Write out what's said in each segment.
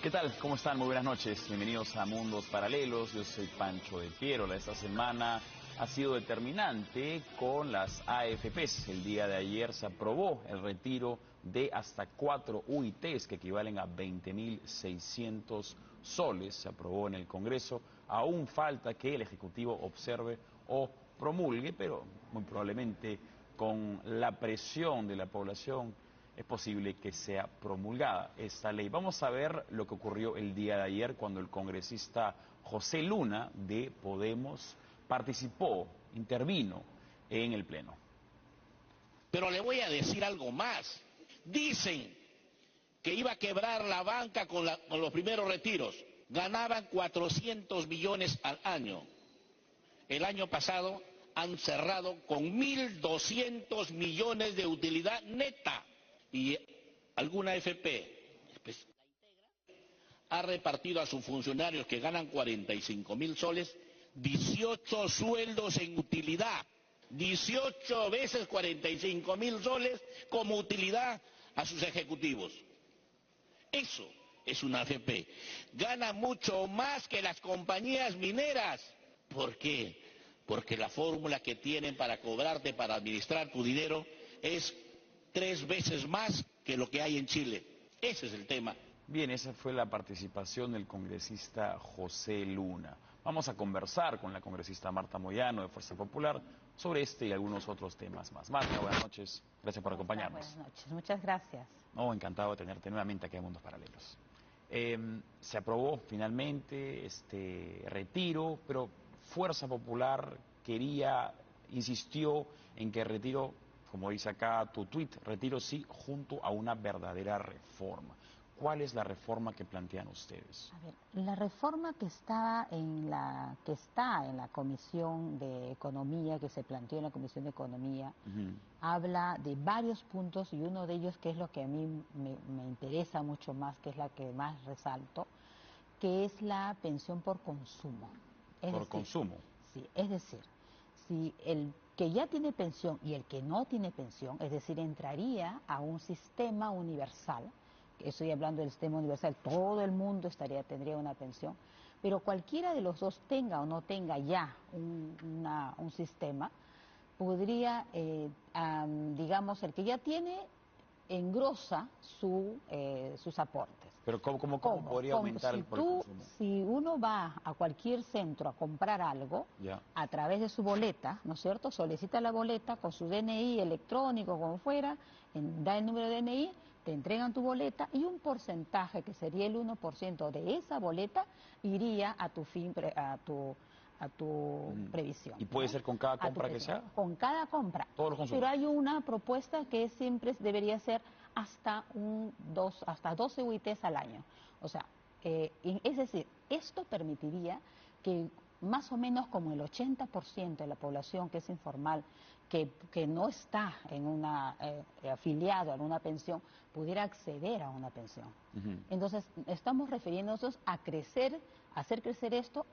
¿Qué tal? ¿Cómo están? Muy buenas noches. Bienvenidos a Mundos Paralelos. Yo soy Pancho de Piérola. Esta semana ha sido determinante con las AFPs. El día de ayer se aprobó el retiro de hasta 4 UITs que equivalen a 20.600 soles. Se aprobó en el Congreso. Aún falta que el Ejecutivo observe o promulgue, pero muy probablemente con la presión de la población es posible que sea promulgada esta ley. Vamos a ver lo que ocurrió el día de ayer cuando el congresista José Luna de Podemos participó, intervino en el Pleno. Pero le voy a decir algo más. Dicen que iba a quebrar la banca con los primeros retiros. Ganaban 400 millones al año. El año pasado han cerrado con 1.200 millones de utilidad neta. Y alguna AFP ha repartido a sus funcionarios que ganan 45.000 soles 18 sueldos en utilidad, 18 veces 45.000 soles como utilidad a sus ejecutivos. Eso es una AFP. Gana mucho más que las compañías mineras. ¿Por qué? Porque la fórmula que tienen para cobrarte, para administrar tu dinero, es 3 veces más que lo que hay en Chile. Ese es el tema. Bien, esa fue la participación del congresista José Luna. Vamos a conversar con la congresista Marta Moyano de Fuerza Popular sobre este y algunos otros temas más. Marta, buenas noches. Gracias por acompañarnos. Buenas noches, muchas gracias. No, encantado de tenerte nuevamente aquí en Mundos Paralelos. Se aprobó finalmente este retiro, pero Fuerza Popular insistió en que el retiro, como dice acá tu tuit, retiro sí, junto a una verdadera reforma. ¿Cuál es la reforma que plantean ustedes? A ver, la reforma que está en la Comisión de Economía, que se planteó en la Comisión de Economía, habla de varios puntos, y uno de ellos, que es lo que a mí me interesa mucho más, que es la que más resalto, que es la pensión por consumo. ¿Por consumo? Sí, es decir, si el que ya tiene pensión y el que no tiene pensión, es decir, entraría a un sistema universal. Estoy hablando del sistema universal, todo el mundo tendría una pensión, pero cualquiera de los dos, tenga o no tenga ya un sistema, podría, digamos, el que ya tiene, engrosa sus aportes. Pero ¿cómo podría aumentar el consumo? Si uno va a cualquier centro a comprar algo, a través de su boleta, ¿no es cierto? Solicita la boleta con su DNI electrónico, como fuera, da el número de DNI, te entregan tu boleta y un porcentaje, que sería el 1% de esa boleta, iría a tu previsión. ¿Y puede ser con cada compra que sea? Con cada compra. Todos los consumos. Pero hay una propuesta que siempre debería ser hasta 12 UITs al año. O sea, es decir, esto permitiría que más o menos como el 80% de la población que es informal, que no está en afiliado a una pensión, pudiera acceder a una pensión. Entonces, estamos refiriéndonos a hacer crecer esto,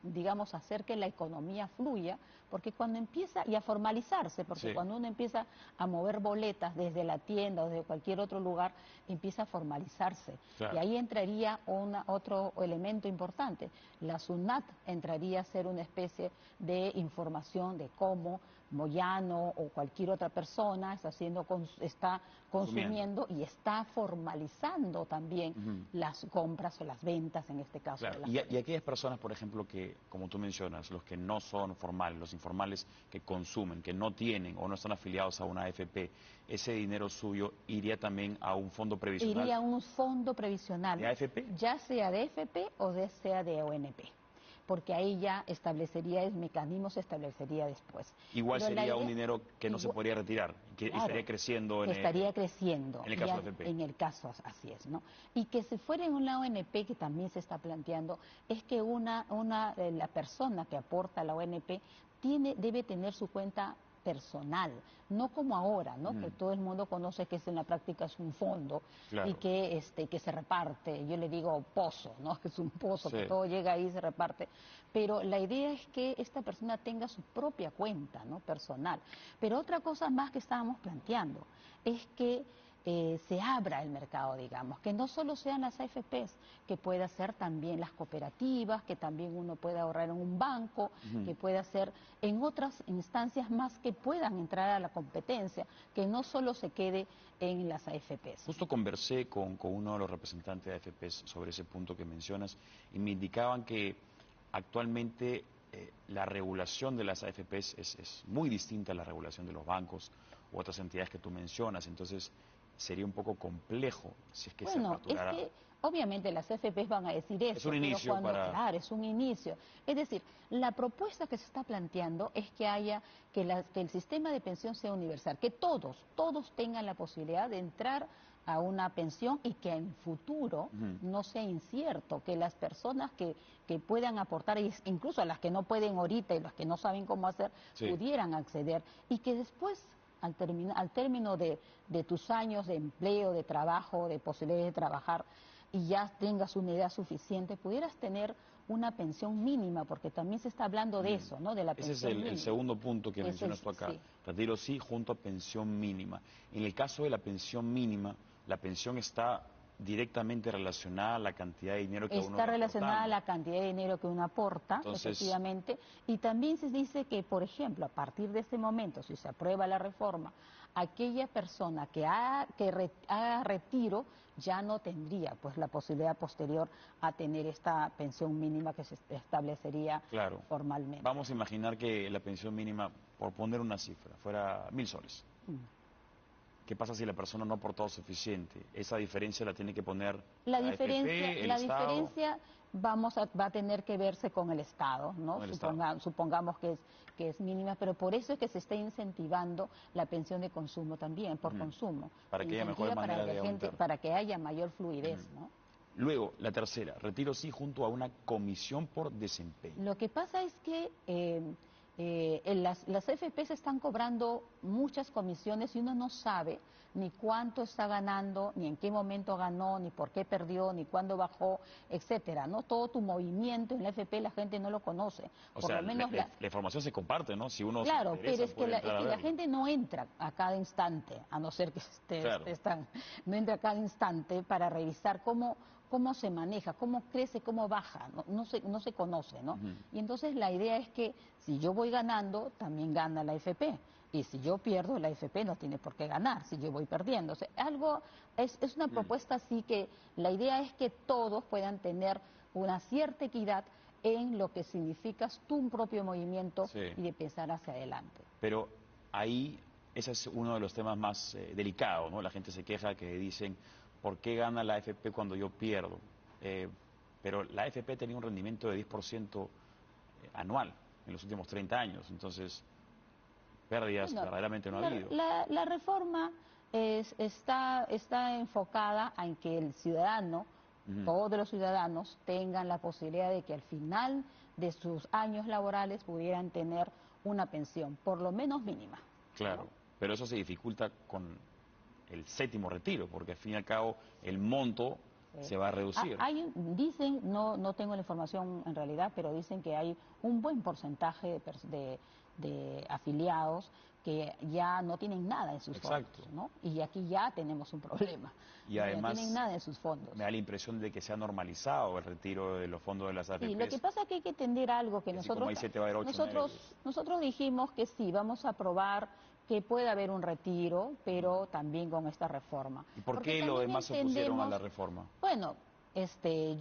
digamos, hacer que la economía fluya, porque cuando empieza, y a formalizarse, porque cuando uno empieza a mover boletas desde la tienda o desde cualquier otro lugar, empieza a formalizarse. Claro. Y ahí entraría otro elemento importante. La SUNAT entraría a ser una especie de información de cómo Moyano o cualquier otra persona está consumiendo y está formalizando también las compras o las ventas, en este caso. Claro. Y aquellas personas, por ejemplo, que, como tú mencionas, los que no son formales, los informales que consumen, que no tienen o no están afiliados a una AFP, ese dinero suyo iría también a un fondo previsional. Iría a un fondo previsional. ¿De AFP? Ya sea de AFP o sea de ONP. Porque ahí ya el mecanismo se establecería después. Igual pero sería un dinero que no se podría retirar, que claro, estaría creciendo en en el caso de AFP. En el caso, así es, ¿no? Y que se fuera en una ONP, que también se está planteando, es que la persona que aporta a la ONP debe tener su cuenta personal, no como ahora, ¿no? Que todo el mundo conoce que en la práctica es un fondo, claro, y que se reparte. Yo le digo pozo, ¿no? Es un pozo, que todo llega ahí y se reparte. Pero la idea es que esta persona tenga su propia cuenta, ¿no? Personal. Pero otra cosa más que estábamos planteando es que se abra el mercado, digamos, que no solo sean las AFPs, que pueda ser también las cooperativas, que también uno pueda ahorrar en un banco, que pueda ser en otras instancias más que puedan entrar a la competencia, que no solo se quede en las AFPs. Justo conversé con uno de los representantes de AFPs sobre ese punto que mencionas y me indicaban que actualmente la regulación de las AFPs es muy distinta a la regulación de los bancos u otras entidades que tú mencionas, entonces sería un poco complejo si es que se aperturara. Es que obviamente las AFPs van a decir eso, es un inicio pero claro, es un inicio. Es decir, la propuesta que se está planteando es que haya, que el sistema de pensión sea universal, que todos tengan la posibilidad de entrar a una pensión y que en futuro no sea incierto, que las personas que puedan aportar, incluso a las que no pueden ahorita y las que no saben cómo hacer, pudieran acceder y que después al término de tus años de empleo, de trabajo, de posibilidad de trabajar y ya tengas una edad suficiente, pudieras tener una pensión mínima, porque también se está hablando de eso, ¿no? De la pensión Ese es mínima. el segundo punto que mencionas tú acá. Retiro sí junto a pensión mínima. En el caso de la pensión mínima, la pensión está directamente relacionada a la cantidad de dinero que uno está relacionada a la cantidad de dinero que uno aporta, entonces, efectivamente, y también se dice que, por ejemplo, a partir de ese momento, si se aprueba la reforma, aquella persona que haga retiro ya no tendría pues la posibilidad posterior a tener esta pensión mínima que se establecería formalmente. Vamos a imaginar que la pensión mínima, por poner una cifra, fuera 1.000 soles. ¿Qué pasa si la persona no ha aportado suficiente? Esa diferencia la tiene que poner la diferencia va a tener que verse con el Estado, ¿no? Supongamos que es mínima, pero por eso es que se está incentivando la pensión de consumo también, por consumo. Para que haya mejor manera de aumentar. Para que haya mayor fluidez, ¿no? Luego, la tercera, retiro sí junto a una comisión por desempeño. Lo que pasa es que las AFPs están cobrando muchas comisiones y uno no sabe ni cuánto está ganando, ni en qué momento ganó, ni por qué perdió, ni cuándo bajó, etcétera, ¿no? Todo tu movimiento en la AFP la gente no lo conoce. O sea, la información se comparte, ¿no? Si uno claro, se interesa, pero es que la gente no entra a cada instante, a no ser que no entra a cada instante para revisar cómo se maneja, cómo crece, cómo baja, no se conoce, ¿no? Y entonces la idea es que si yo voy ganando, también gana la AFP. Y si yo pierdo, la AFP no tiene por qué ganar, si yo voy perdiendo. O sea, es una propuesta así que la idea es que todos puedan tener una cierta equidad en lo que significas tu propio movimiento y de pensar hacia adelante. Pero ahí, ese es uno de los temas más delicados, ¿no? La gente se queja que dicen, ¿por qué gana la AFP cuando yo pierdo? Pero la AFP tenía un rendimiento de 10% anual en los últimos 30 años, entonces pérdidas verdaderamente no ha habido. La reforma está enfocada en que el ciudadano, todos los ciudadanos, tengan la posibilidad de que al final de sus años laborales pudieran tener una pensión, por lo menos mínima. Claro, pero eso se dificulta con el séptimo retiro, porque al fin y al cabo el monto se va a reducir. Dicen, no tengo la información en realidad, pero dicen que hay un buen porcentaje de afiliados que ya no tienen nada en sus fondos, ¿no? Y aquí ya tenemos un problema. Y además, no tienen nada en sus fondos. Me da la impresión de que se ha normalizado el retiro de los fondos de las AFPs. Sí, lo que pasa es que hay que entender algo que nosotros dijimos que sí, vamos a aprobar que puede haber un retiro, pero también con esta reforma. ¿Y por qué los demás se opusieron a la reforma? Bueno,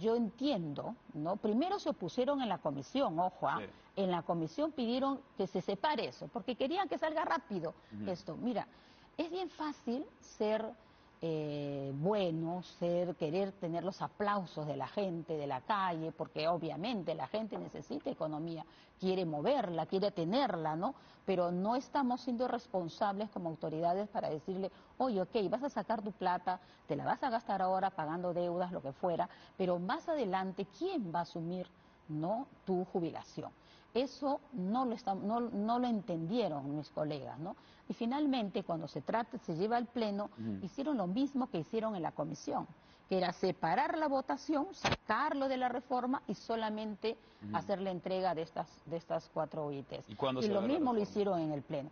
yo entiendo, ¿no? Primero se opusieron en la comisión, ojo, en la comisión pidieron que se separe eso, porque querían que salga rápido esto. Mira, es bien fácil ser bueno, querer tener los aplausos de la gente, de la calle, porque obviamente la gente necesita economía, quiere moverla, quiere tenerla, ¿no? Pero no estamos siendo responsables como autoridades para decirle, oye, ok, vas a sacar tu plata, te la vas a gastar ahora pagando deudas, lo que fuera, pero más adelante, ¿quién va a asumir, no, tu jubilación? Eso no lo entendieron mis colegas, ¿no? Y finalmente, cuando se lleva al Pleno, hicieron lo mismo que hicieron en la comisión, que era separar la votación, sacarlo de la reforma y solamente hacer la entrega de estas 4 OITs. ¿Y lo mismo lo hicieron en el Pleno.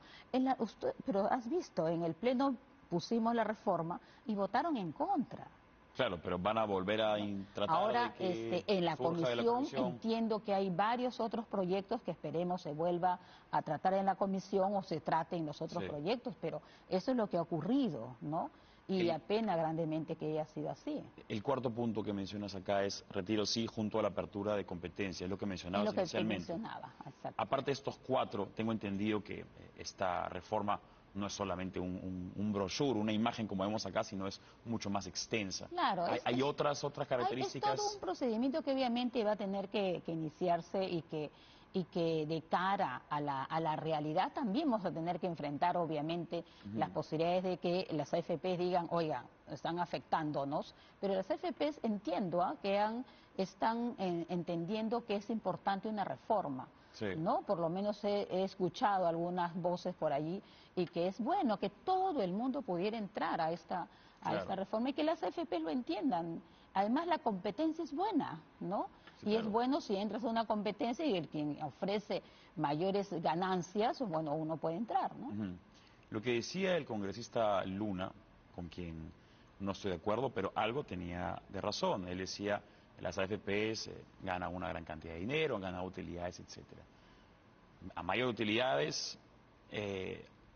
Pero has visto, en el Pleno pusimos la reforma y votaron en contra. Claro, pero van a volver a tratar Ahora, de que en la surja de la comisión entiendo que hay varios otros proyectos que esperemos se vuelva a tratar en la comisión o se trate en los otros Sí. proyectos, pero eso es lo que ha ocurrido, ¿no? Y apena grandemente que haya sido así. El cuarto punto que mencionas acá es retiro sí junto a la apertura de competencia, es lo que Es mencionabas lo que te inicialmente. mencionaba, exacto. Aparte de estos cuatro, tengo entendido que esta reforma no es solamente un brochure, una imagen como vemos acá, sino es mucho más extensa. Claro, ¿Hay otras es características? todo un procedimiento que obviamente va a tener que iniciarse y que de cara a la realidad también vamos a tener que enfrentar obviamente las posibilidades de que las AFPs digan, oiga, están afectándonos, pero las AFPs entiendo que están entendiendo que es importante una reforma. Sí. ¿No? Por lo menos he escuchado algunas voces por allí y que es bueno que todo el mundo pudiera entrar a esta reforma y que las AFP lo entiendan. Además, la competencia es buena, ¿no? Sí, y claro. es bueno si entras a una competencia y el quien ofrece mayores ganancias, bueno, uno puede entrar, ¿no? Lo que decía el congresista Luna, con quien no estoy de acuerdo, pero algo tenía de razón. Él decía, las AFPs ganan una gran cantidad de dinero, han ganado utilidades, etcétera. A mayor utilidades,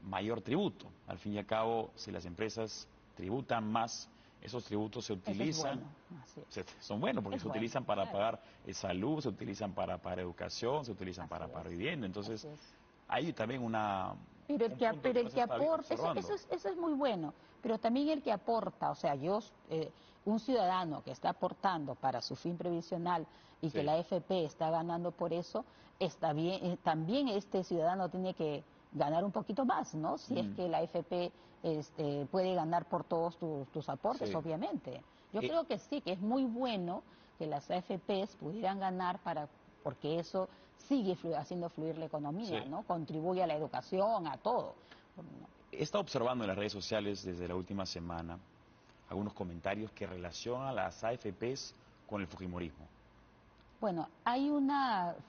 mayor tributo. Al fin y al cabo, si las empresas tributan más, esos tributos se utilizan, Eso es bueno, así es. son buenos porque Es se bueno, utilizan para claro. pagar salud, se utilizan para educación, se utilizan para vivienda. Entonces, Así es. hay también Pero el un que, punto pero no el se que está aporta, observando. eso es muy bueno, pero también el que aporta, o sea, un ciudadano que está aportando para su fin previsional y Sí. que la AFP está ganando por eso, está bien, también este ciudadano tiene que ganar un poquito más, ¿no? Si es que la AFP puede ganar por todos tus aportes, Sí. obviamente. Yo creo que sí, que es muy bueno que las AFPs pudieran ganar porque eso sigue haciendo fluir la economía, Sí. ¿no? Contribuye a la educación, a todo. He estado observando en las redes sociales desde la última semana algunos comentarios que relacionan a las AFPs con el fujimorismo. Bueno,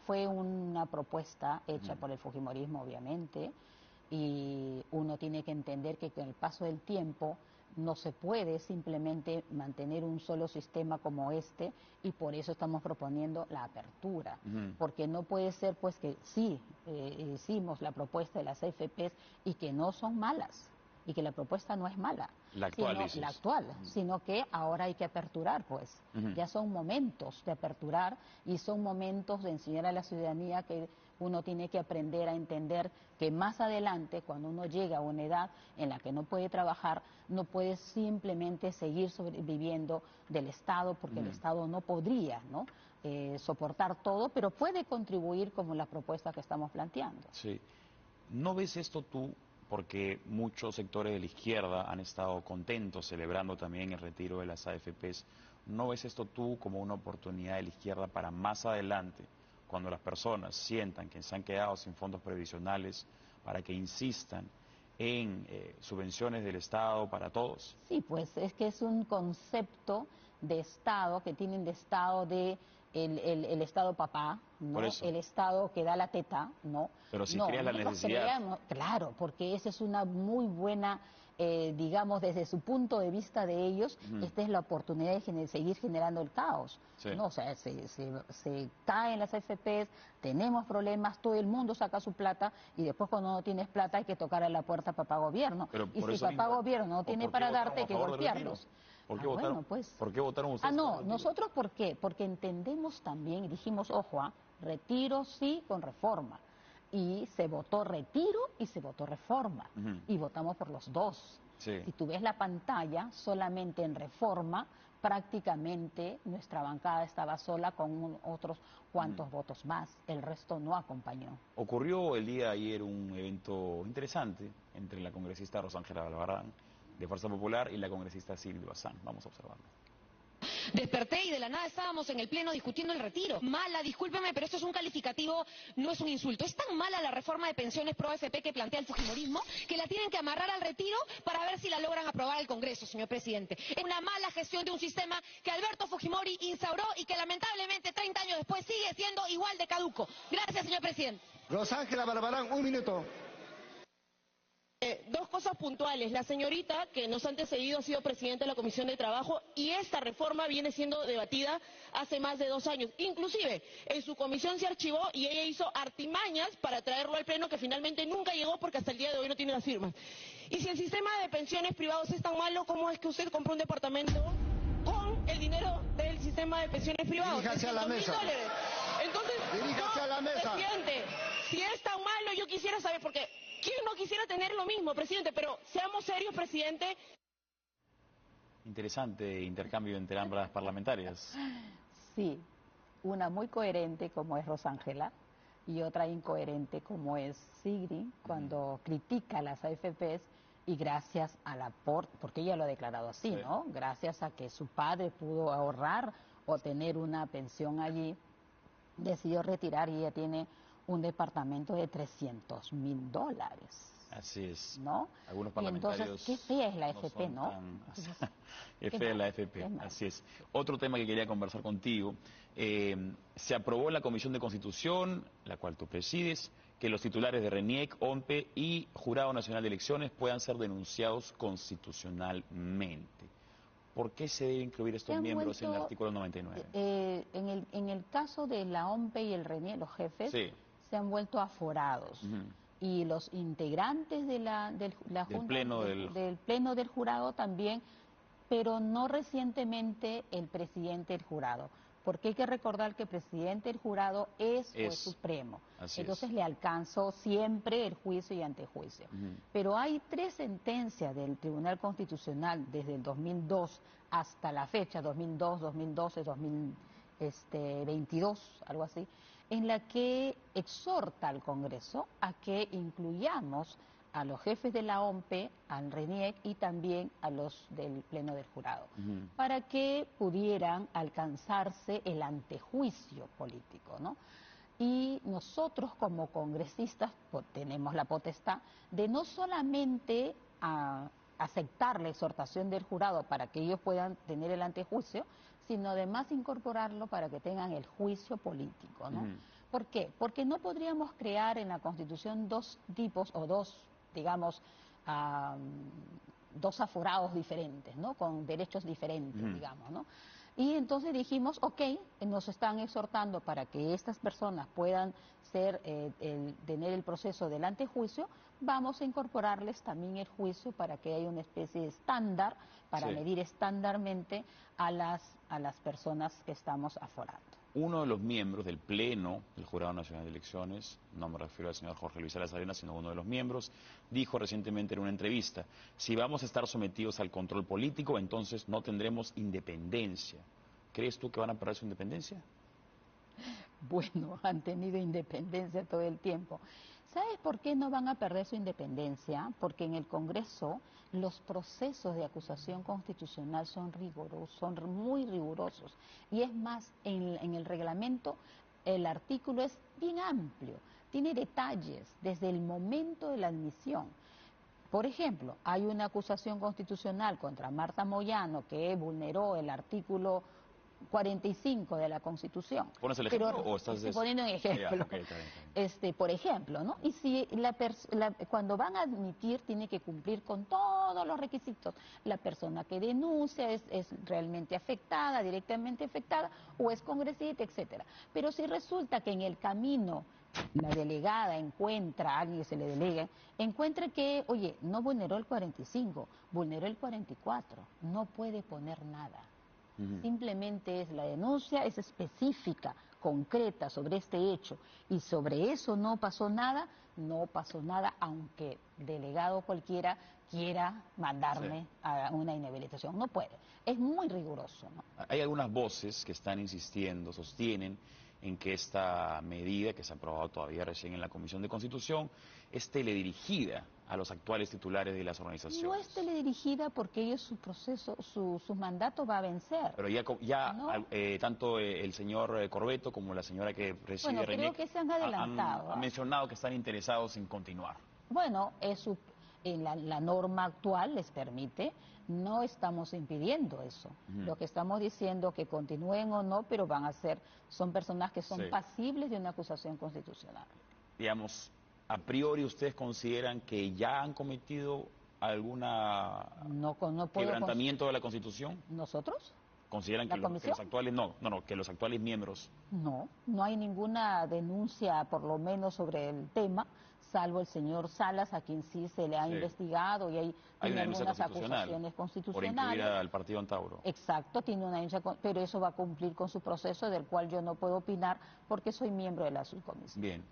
fue una propuesta hecha por el fujimorismo, obviamente, y uno tiene que entender que con el paso del tiempo no se puede simplemente mantener un solo sistema como este y por eso estamos proponiendo la apertura, porque no puede ser pues que sí, hicimos la propuesta de las AFPs y que no son malas y que la propuesta no es mala. La actual, dices. La actual, sino que ahora hay que aperturar, pues. Ya son momentos de aperturar y son momentos de enseñar a la ciudadanía que uno tiene que aprender a entender que más adelante, cuando uno llega a una edad en la que no puede trabajar, no puede simplemente seguir viviendo del Estado, porque el Estado no podría, ¿no? Soportar todo, pero puede contribuir como la propuesta que estamos planteando. Sí. ¿No ves esto tú? Porque muchos sectores de la izquierda han estado contentos celebrando también el retiro de las AFPs. ¿No ves esto tú como una oportunidad de la izquierda para más adelante, cuando las personas sientan que se han quedado sin fondos previsionales, para que insistan en subvenciones del Estado para todos? Sí, pues es que es un concepto de Estado que tienen de Estado el Estado papá, ¿no? Por eso. El Estado que da la teta, ¿no? Pero si No, creas la nosotros necesidad. creamos, claro, porque esa es una muy buena, digamos, desde su punto de vista de ellos, esta es la oportunidad de seguir generando el caos. Sí. ¿No? O sea, se caen las AFPs, tenemos problemas, todo el mundo saca su plata y después cuando no tienes plata hay que tocar a la puerta papá gobierno. Pero Y por si eso papá mismo, gobierno no tiene ¿por qué para votaron darte, a hay que favor del retiro? golpearlos. ¿Por qué votaron, Bueno, pues. ¿por qué votaron ustedes? No, para el retiro? nosotros ¿por qué? Porque entendemos también y dijimos, ojo, retiro sí con reforma. Y se votó retiro y se votó reforma. Y votamos por los dos. Sí. Si tú ves la pantalla, solamente en reforma, prácticamente nuestra bancada estaba sola con otros cuantos votos más. El resto no acompañó. Ocurrió el día de ayer un evento interesante entre la congresista Rosángela Balbarán, de Fuerza Popular, y la congresista Silvia Bazán. Vamos a observarlo. Desperté y de la nada estábamos en el pleno discutiendo el retiro. Mala, discúlpeme, pero esto es un calificativo, no es un insulto. Es tan mala la reforma de pensiones pro AFP que plantea el fujimorismo que la tienen que amarrar al retiro para ver si la logran aprobar al Congreso, señor presidente. Es una mala gestión de un sistema que Alberto Fujimori instauró y que lamentablemente 30 años después sigue siendo igual de caduco. Gracias, señor presidente. Rosángela Barbarán, un minuto. Dos cosas puntuales. La señorita que nos ha antecedido ha sido presidenta de la Comisión de Trabajo y esta reforma viene siendo debatida hace más de 2 años. Inclusive en su comisión se archivó y ella hizo artimañas para traerlo al Pleno que finalmente nunca llegó porque hasta el día de hoy no tiene las firmas. Y si el sistema de pensiones privados es tan malo, ¿cómo es que usted compró un departamento con el dinero del sistema de pensiones privados? Diríjase a la mesa. $100.000. Entonces, Diríjase a la mesa. presidente, si es tan malo, yo quisiera saber, porque ¿quién no quisiera tener lo mismo, presidente? Pero seamos serios, presidente. Interesante intercambio entre ambas parlamentarias. Sí, una muy coherente como es Rosángela y otra incoherente como es Sigrid cuando critica las AFPs y gracias al aporte, porque ella lo ha declarado así, Sí. ¿no? Gracias a que su padre pudo ahorrar o tener una pensión allí, decidió retirar y ella tiene un departamento de $300.000. Así es. ¿No? Algunos Y parlamentarios. entonces, qué fea es la AFP, son ¿no? tan- Entonces, Qué qué fea es la mal, AFP, qué mal. así es. Otro tema que quería conversar contigo. Se aprobó en la Comisión de Constitución, la cual tú presides, que los titulares de RENIEC, OMPE y Jurado Nacional de Elecciones puedan ser denunciados constitucionalmente. ¿Por qué se debe incluir estos Se han miembros en el vuelto, artículo 99? en el caso de la OMPE y el RENIE, los jefes, Sí. se han vuelto aforados. Ujú. Y los integrantes de la Del Junta, pleno del Pleno del Jurado también, pero no recientemente el presidente del jurado. Porque hay que recordar que el presidente del jurado es juez supremo. Así Entonces es. le alcanzó siempre el juicio y antejuicio. Ujú. Pero hay 3 sentencias del Tribunal Constitucional desde el 2002 hasta la fecha, 2002, 2012, 2022, algo así, en la que exhorta al Congreso a que incluyamos a los jefes de la OMPE, al RENIEC y también a los del Pleno del Jurado, Ujú. para que pudieran alcanzarse el antejuicio político, ¿no? Y nosotros como congresistas tenemos la potestad de no solamente aceptar la exhortación del jurado para que ellos puedan tener el antejuicio, sino además incorporarlo para que tengan el juicio político, ¿no? Ujú. ¿Por qué? Porque no podríamos crear en la Constitución 2 tipos o digamos, dos aforados diferentes, ¿no? Con derechos diferentes, Ujú. digamos, ¿no? Y entonces dijimos, ok, nos están exhortando para que estas personas puedan tener el proceso del antejuicio, vamos a incorporarles también el juicio para que haya una especie de estándar, para Sí. medir estándarmente a las personas que estamos aforando. Uno de los miembros del Pleno del Jurado Nacional de Elecciones, no me refiero al señor Jorge Luis Salas Arenas, sino uno de los miembros, dijo recientemente en una entrevista, si vamos a estar sometidos al control político, entonces no tendremos independencia. ¿Crees tú que van a perder su independencia? Bueno, han tenido independencia todo el tiempo. ¿Sabes por qué no van a perder su independencia? Porque en el Congreso los procesos de acusación constitucional son rigurosos, son muy rigurosos. Y es más, en el reglamento el artículo es bien amplio, tiene detalles desde el momento de la admisión. Por ejemplo, hay una acusación constitucional contra Marta Moyano que vulneró el artículo 45 de la Constitución. ¿Pones el Pero ejemplo o estás estoy poniendo un ejemplo. Ya, ok, está bien. Por ejemplo, ¿no? Y si cuando van a admitir tiene que cumplir con todos los requisitos. La persona que denuncia es realmente afectada, directamente afectada, o es congresista, etcétera. Pero si resulta que en el camino la delegada encuentra, a alguien que se le delegue, encuentra que, oye, no vulneró el 45, vulneró el 44, no puede poner nada. Ujú. Simplemente es la denuncia, es específica, concreta sobre este hecho y sobre eso no pasó nada, aunque delegado cualquiera quiera mandarme a una inhabilitación. No puede, es muy riguroso, ¿no? Hay algunas voces que están insistiendo, sostienen en que esta medida, que se ha aprobado todavía recién en la Comisión de Constitución, es teledirigida a los actuales titulares de las organizaciones. No es teledirigida porque ellos su proceso, su mandato va a vencer. Pero No. Tanto el señor Corbeto como la señora que preside Bueno, creo RENIEC que se han adelantado, han mencionado que están interesados en continuar. Bueno, en la norma actual les permite, no estamos impidiendo eso. Ujú. Lo que estamos diciendo que continúen o no, pero son personas que son Sí. pasibles de una acusación constitucional. Digamos, a priori ustedes consideran que ya han cometido alguna No, no puedo quebrantamiento de la Constitución. ¿Nosotros? ¿Consideran ¿La que, que comisión? los actuales, que los actuales miembros? No, no hay ninguna denuncia, por lo menos, sobre el tema, salvo el señor Salas, a quien sí se le ha Sí. investigado y hay Hay una tiene denuncia algunas constitucional acusaciones por incluir constitucionales. al partido Antauro. Exacto, tiene una denuncia, pero eso va a cumplir con su proceso, del cual yo no puedo opinar porque soy miembro de la subcomisión. Bien.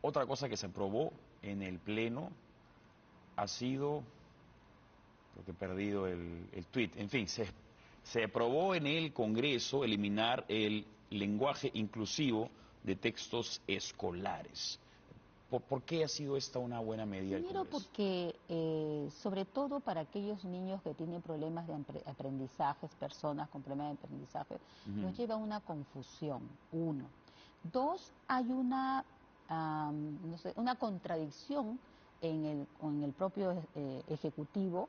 Otra cosa que se aprobó en el Pleno ha sido, creo que he perdido el tuit, en fin, se aprobó en el Congreso eliminar el lenguaje inclusivo de textos escolares. ¿Por qué ha sido esta una buena medida del Primero Congreso? porque, sobre todo para aquellos niños que tienen problemas de aprendizaje, personas con problemas de aprendizaje, nos lleva a una confusión, uno. Dos, hay una, no sé, una contradicción en el propio Ejecutivo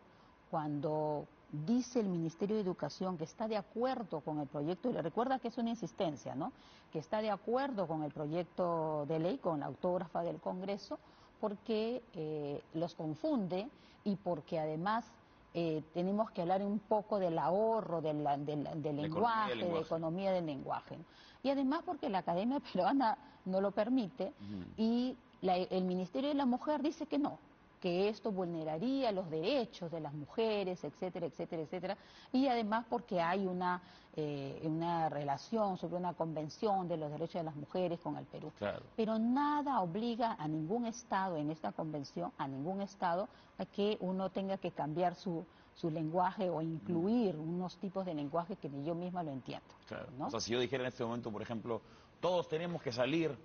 cuando dice el Ministerio de Educación que está de acuerdo con el proyecto, y le recuerda que es una insistencia, ¿no?, que está de acuerdo con el proyecto de ley, con la autógrafa del Congreso, porque los confunde y porque además tenemos que hablar un poco del ahorro del lenguaje, de economía del lenguaje, ¿no? Y además porque la Academia Peruana no lo permite y el Ministerio de la Mujer dice que no, que esto vulneraría los derechos de las mujeres, etcétera, etcétera, etcétera, y además porque hay una relación sobre una convención de los derechos de las mujeres con el Perú. Claro. Pero nada obliga a ningún Estado en esta convención, a ningún Estado, a que uno tenga que cambiar su lenguaje o incluir unos tipos de lenguaje que ni yo misma lo entiendo. Claro. ¿No? O sea, si yo dijera en este momento, por ejemplo, todos tenemos que salir,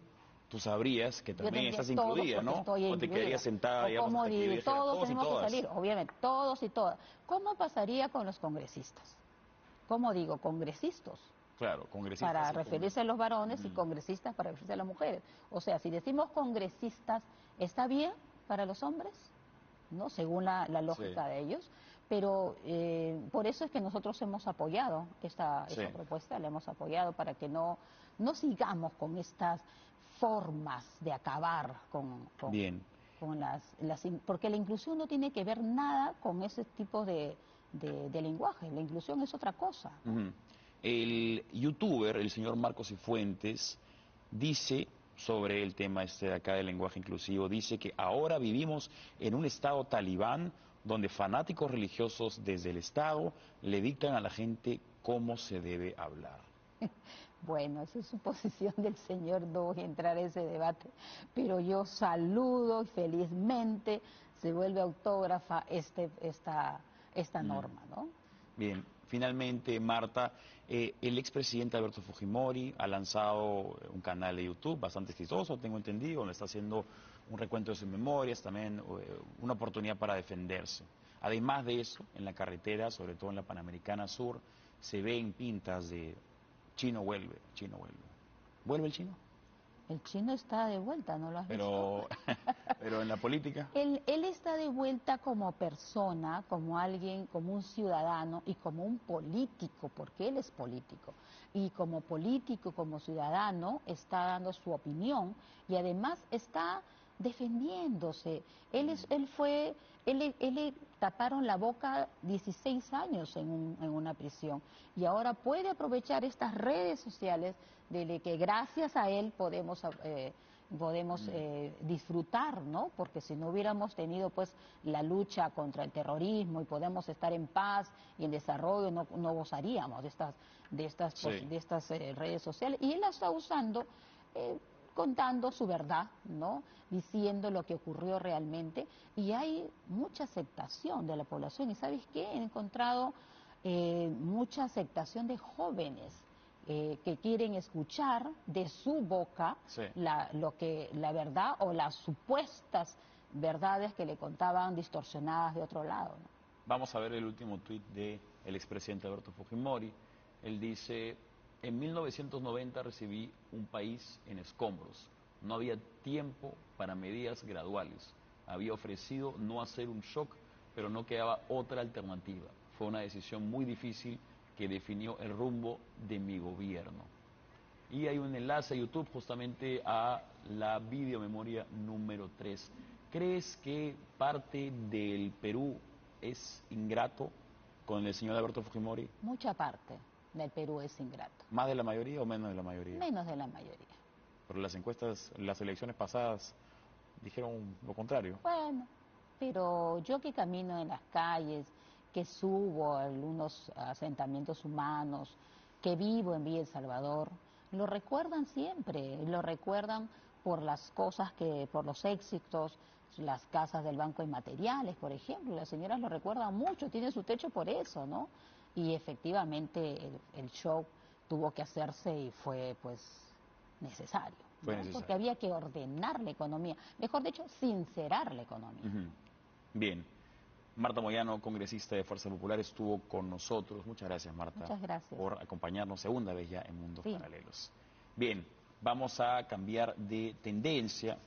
tú sabrías que también estás incluida, ¿no? O te quedarías sentada, digamos, hasta que yo dijera, todos todos y tenemos que todas. salir, obviamente, todos y todas. ¿Cómo pasaría con los congresistas? ¿Cómo digo? Congresistas. Claro, congresistas. Para y referirse a los varones y congresistas para referirse a las mujeres. O sea, si decimos congresistas, ¿está bien para los hombres? ¿No? Según la lógica de ellos. Pero por eso es que nosotros hemos apoyado esta propuesta, la hemos apoyado para que no sigamos con estas formas de acabar con porque la inclusión no tiene que ver nada con ese tipo de lenguaje. La inclusión es otra cosa. El youtuber, el señor Marcos Cifuentes, dice sobre el tema de acá del lenguaje inclusivo, dice que ahora vivimos en un estado talibán donde fanáticos religiosos desde el Estado le dictan a la gente cómo se debe hablar. Bueno, esa es su posición del señor, no voy a entrar en ese debate, pero yo saludo y felizmente se vuelve autógrafa esta norma, ¿no? Bien, finalmente, Marta, el expresidente Alberto Fujimori ha lanzado un canal de YouTube bastante exitoso, tengo entendido, donde está haciendo un recuento de sus memorias, también una oportunidad para defenderse. Además de eso, en la carretera, sobre todo en la Panamericana Sur, se ven pintas de Chino vuelve, Chino vuelve. ¿Vuelve el chino? El chino está de vuelta, ¿no lo has visto? Pero en la política. Él está de vuelta como persona, como alguien, como un ciudadano y como un político, porque él es político. Y como político, como ciudadano, está dando su opinión y además está defendiéndose. Él le taparon la boca 16 años en una prisión y ahora puede aprovechar estas redes sociales de que gracias a él podemos disfrutar, ¿no? Porque si no hubiéramos tenido pues la lucha contra el terrorismo y podemos estar en paz y en desarrollo, no gozaríamos de estas redes sociales. Y él la está usando contando su verdad, ¿no? Diciendo lo que ocurrió realmente, y hay mucha aceptación de la población. ¿Y sabes qué? He encontrado mucha aceptación de jóvenes que quieren escuchar de su boca la verdad o las supuestas verdades que le contaban distorsionadas de otro lado, ¿no? Vamos a ver el último tuit del expresidente Alberto Fujimori. Él dice: en 1990 recibí un país en escombros. No había tiempo para medidas graduales. Había ofrecido no hacer un shock, pero no quedaba otra alternativa. Fue una decisión muy difícil que definió el rumbo de mi gobierno. y hay un enlace a YouTube justamente a la videomemoria número 3. ¿Crees que parte del Perú es ingrato con el señor Alberto Fujimori? Mucha parte del Perú es ingrato, ¿Más de la mayoría o menos de la mayoría? menos de la mayoría. Pero las encuestas, las elecciones pasadas dijeron lo contrario. Bueno, pero yo que camino en las calles, que subo a algunos asentamientos humanos, que vivo en Villa El Salvador, lo recuerdan siempre, lo recuerdan por las cosas por los éxitos, las casas del Banco de Materiales, por ejemplo, las señoras lo recuerdan mucho, tienen su techo por eso, ¿no? Y efectivamente el show tuvo que hacerse y fue pues necesario, Fue ¿no? necesario. Porque había que ordenar la economía, mejor dicho, sincerar la economía. Ujú. Bien. Marta Moyano, congresista de Fuerza Popular, estuvo con nosotros. Muchas gracias, Marta. Muchas gracias. Por acompañarnos segunda vez ya en Mundos Sí. Paralelos. Bien, vamos a cambiar de tendencia.